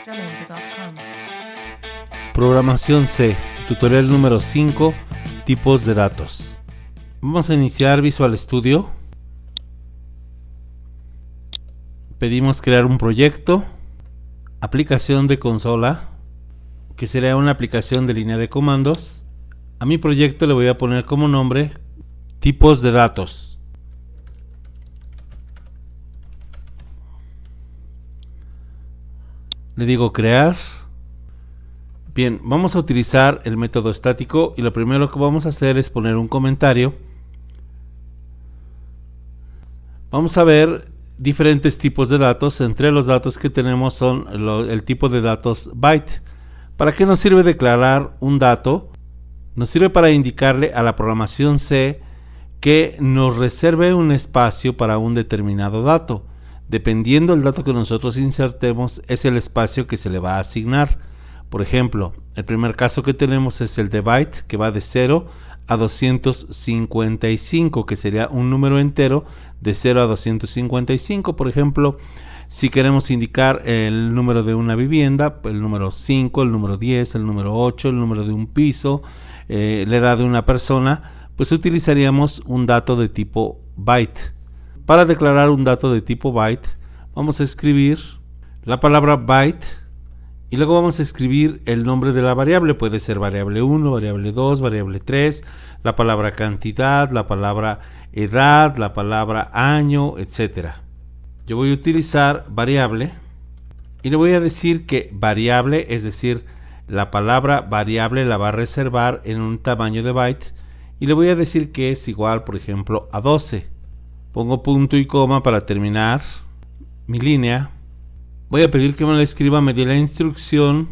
Jamendo.com. Programación C, tutorial número 5, tipos de datos. Vamos a iniciar Visual Studio. Pedimos crear un proyecto, aplicación de consola, que será una aplicación de línea de comandos. A mi proyecto le voy a poner como nombre tipos de datos. Le digo crear. Bien, vamos a utilizar el método estático y lo primero que vamos a hacer es poner un comentario. Vamos a ver diferentes tipos de datos. Entre los datos que tenemos son el tipo de datos byte. ¿Para qué nos sirve declarar un dato? Nos sirve para indicarle a la programación C que nos reserve un espacio para un determinado dato. Dependiendo del dato que nosotros insertemos, es el espacio que se le va a asignar. Por ejemplo, el primer caso que tenemos es el de byte, que va de 0 a 255, que sería un número entero de 0 a 255. Por ejemplo, si queremos indicar el número de una vivienda, el número 5, el número 10, el número 8, el número de un piso, la edad de una persona, pues utilizaríamos un dato de tipo byte. Para declarar un dato de tipo byte, vamos a escribir la palabra byte y luego vamos a escribir el nombre de la variable. Puede ser variable 1, variable 2, variable 3, la palabra cantidad, la palabra edad, la palabra año, etc. Yo voy a utilizar variable y le voy a decir que variable, es decir, la palabra variable la va a reservar en un tamaño de byte y le voy a decir que es igual, por ejemplo, a 12. Pongo punto y coma para terminar mi línea. Voy a pedir que me la escriba mediante la instrucción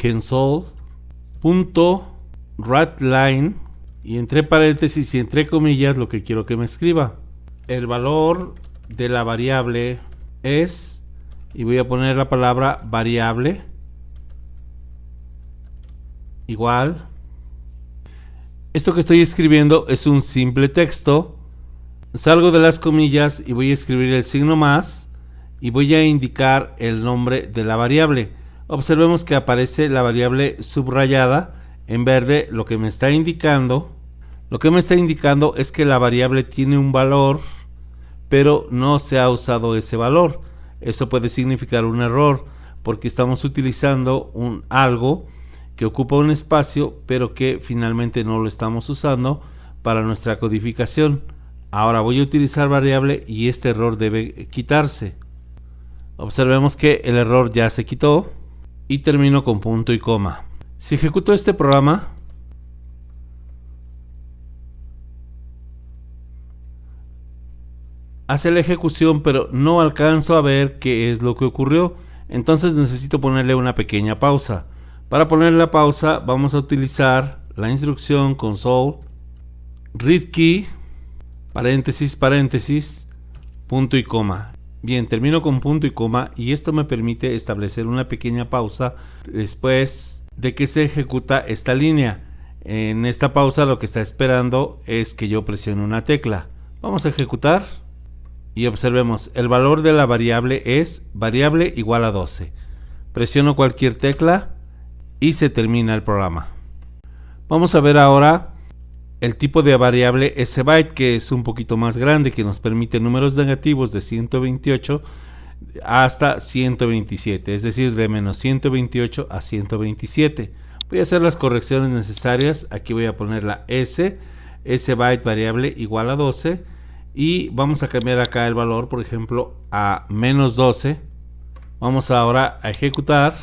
console.writeLine y entre paréntesis y entre comillas lo que quiero que me escriba. El valor de la variable es, y voy a poner la palabra variable igual. Esto que estoy escribiendo es un simple texto. Salgo de las comillas y voy a escribir el signo más y voy a indicar el nombre de la variable. Observemos que aparece la variable subrayada en verde. Lo que me está indicando es que la variable tiene un valor, pero no se ha usado ese valor. Eso puede significar un error, porque estamos utilizando algo que ocupa un espacio, pero que finalmente no lo estamos usando para nuestra codificación. Ahora voy a utilizar variable y este error debe quitarse. Observemos que el error ya se quitó y termino con punto y coma. Si ejecuto este programa, hace la ejecución, pero no alcanzo a ver qué es lo que ocurrió. Entonces necesito ponerle una pequeña pausa. Para ponerle la pausa vamos a utilizar la instrucción console read key paréntesis paréntesis punto y coma. Bien, termino con punto y coma y esto me permite establecer una pequeña pausa después de que se ejecuta esta línea. En esta pausa lo que está esperando es que yo presione una tecla. Vamos a ejecutar y observemos, el valor de la variable es variable igual a 12. Presiono cualquier tecla y se termina el programa. Vamos a ver ahora el tipo de variable sbyte, que es un poquito más grande, que nos permite números negativos de 128 hasta 127, es decir, de menos 128 a 127. Voy a hacer las correcciones necesarias. Aquí voy a poner la sbyte variable igual a 12 y vamos a cambiar acá el valor, por ejemplo, a menos 12. Vamos ahora a ejecutar.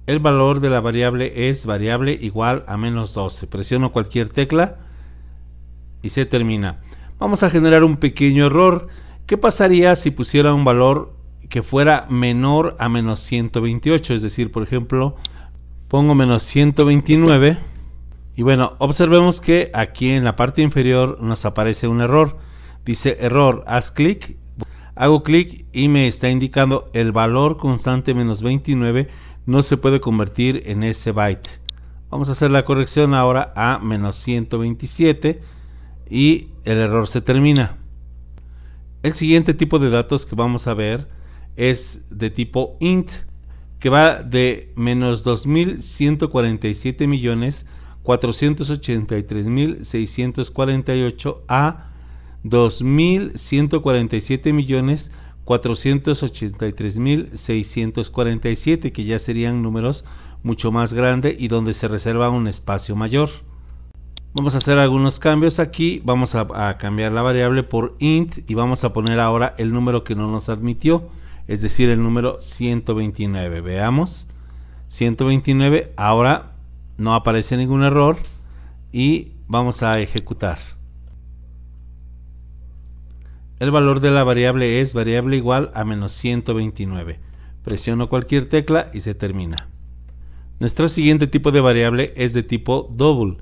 El valor de la variable es variable igual a menos 12. Presiono cualquier tecla y se termina. Vamos a generar un pequeño error. ¿Qué pasaría si pusiera un valor que fuera menor a menos 128? Es decir, por ejemplo, pongo menos 129 y bueno, observemos que aquí en la parte inferior nos aparece un error. Dice error, haz clic. Hago clic y me está indicando el valor constante menos 29 no se puede convertir en ese byte. Vamos a hacer la corrección ahora a menos 127 y el error se termina. El siguiente tipo de datos que vamos a ver es de tipo int, que va de menos 2.147.483.648 a 2.147.483.647, que ya serían números mucho más grandes y donde se reserva un espacio mayor. Vamos a hacer algunos cambios aquí. Vamos a cambiar la variable por int y vamos a poner ahora el número que no nos admitió, es decir, el número 129. Veamos, 129, ahora no aparece ningún error y vamos a ejecutar. El valor de la variable es variable igual a menos 129. Presiono cualquier tecla y se termina. Nuestro siguiente tipo de variable es de tipo double,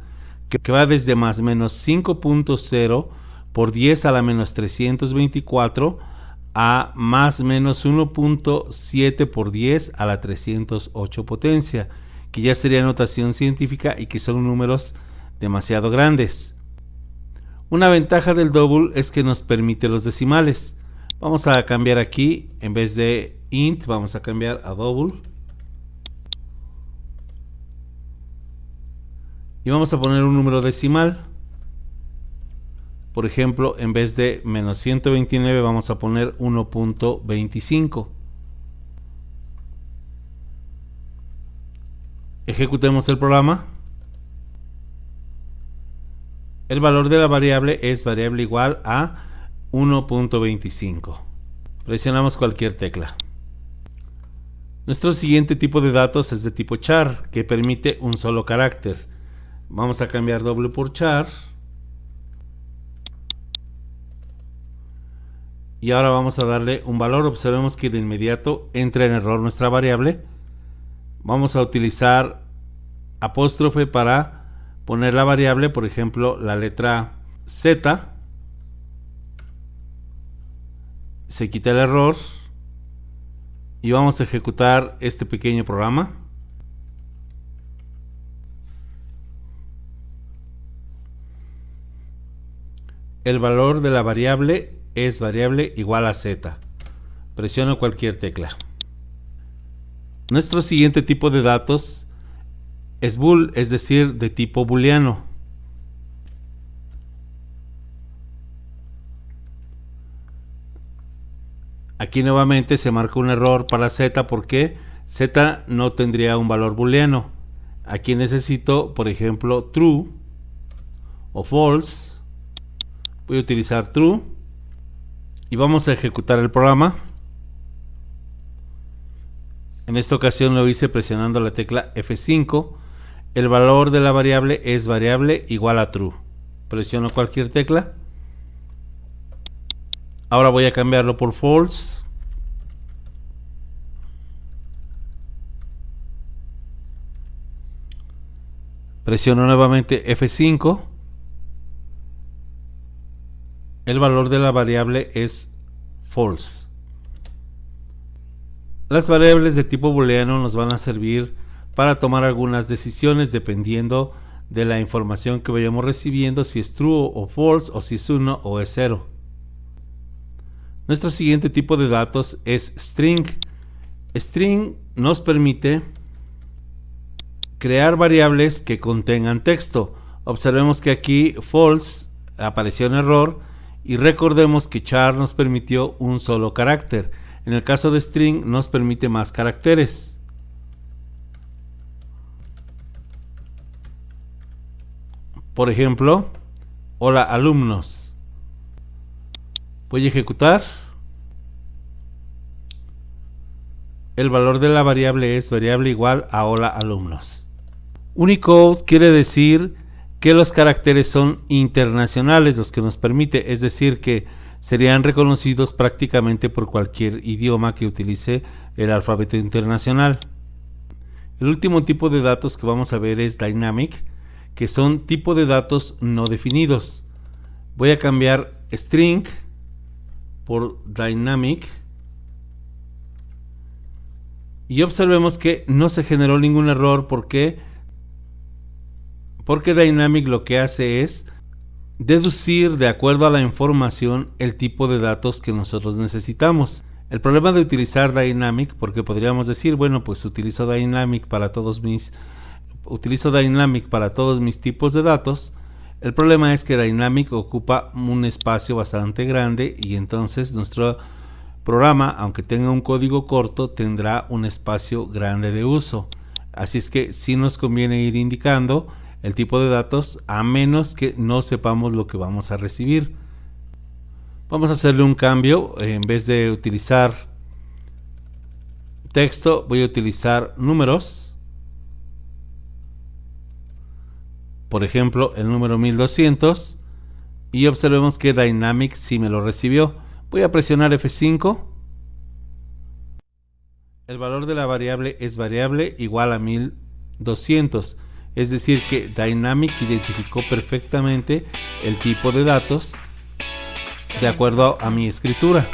que va desde más menos 5.0 por 10 a la menos 324 a más menos 1.7 por 10 a la 308 potencia, que ya sería notación científica y que son números demasiado grandes. Una ventaja del double es que nos permite los decimales. Vamos a cambiar aquí, en vez de int, vamos a cambiar a double. Y vamos a poner un número decimal. Por ejemplo, en vez de menos 129 vamos a poner 1.25. Ejecutemos el programa. El valor de la variable es variable igual a 1.25. Presionamos cualquier tecla. Nuestro siguiente tipo de datos es de tipo char, que permite un solo carácter. Vamos a cambiar doble por char. Y ahora vamos a darle un valor. Observemos que de inmediato entra en error nuestra variable. Vamos a utilizar apóstrofe para poner la variable, por ejemplo, la letra Z. Se quita el error. Y vamos a ejecutar este pequeño programa. El valor de la variable es variable igual a Z. Presiono cualquier tecla. Nuestro siguiente tipo de datos es bool, es decir, de tipo booleano. Aquí nuevamente se marca un error para Z porque Z no tendría un valor booleano. Aquí necesito, por ejemplo, true o false. Voy a utilizar true y vamos a ejecutar el programa. En esta ocasión lo hice presionando la tecla F5. El valor de la variable es variable igual a true. Presiono cualquier tecla. Ahora voy a cambiarlo por false. Presiono nuevamente F5. El valor de la variable es false. Las variables de tipo booleano nos van a servir para tomar algunas decisiones dependiendo de la información que vayamos recibiendo, si es true o false, o si es 1 o es 0. Nuestro siguiente tipo de datos es string. String nos permite crear variables que contengan texto. Observemos que aquí false apareció en error y recordemos que char nos permitió un solo carácter. En el caso de string nos permite más caracteres. Por ejemplo, hola alumnos. Voy a ejecutar. El valor de la variable es variable igual a hola alumnos. Unicode quiere decir que los caracteres son internacionales, los que nos permite, es decir, que serían reconocidos prácticamente por cualquier idioma que utilice el alfabeto internacional. El último tipo de datos que vamos a ver es dynamic, que son tipo de datos no definidos. Voy a cambiar string por dynamic y observemos que no se generó ningún error porque dynamic lo que hace es deducir de acuerdo a la información el tipo de datos que nosotros necesitamos. El problema de utilizar Dynamic, porque podríamos decir, bueno, pues utilizo Dynamic para todos mis tipos de datos. El problema es que Dynamic ocupa un espacio bastante grande y entonces nuestro programa, aunque tenga un código corto, tendrá un espacio grande de uso. Así es que sí nos conviene ir indicando el tipo de datos, a menos que no sepamos lo que vamos a recibir. Vamos a hacerle un cambio. En vez de utilizar texto, voy a utilizar números. Por ejemplo, el número 1200. Y observemos que Dynamic sí me lo recibió. Voy a presionar F5. El valor de la variable es variable igual a 1200. Es decir que Dynamic identificó perfectamente el tipo de datos de acuerdo a mi escritura.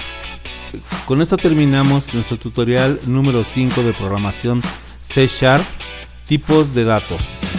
Con esto terminamos nuestro tutorial número 5 de programación C#, tipos de datos.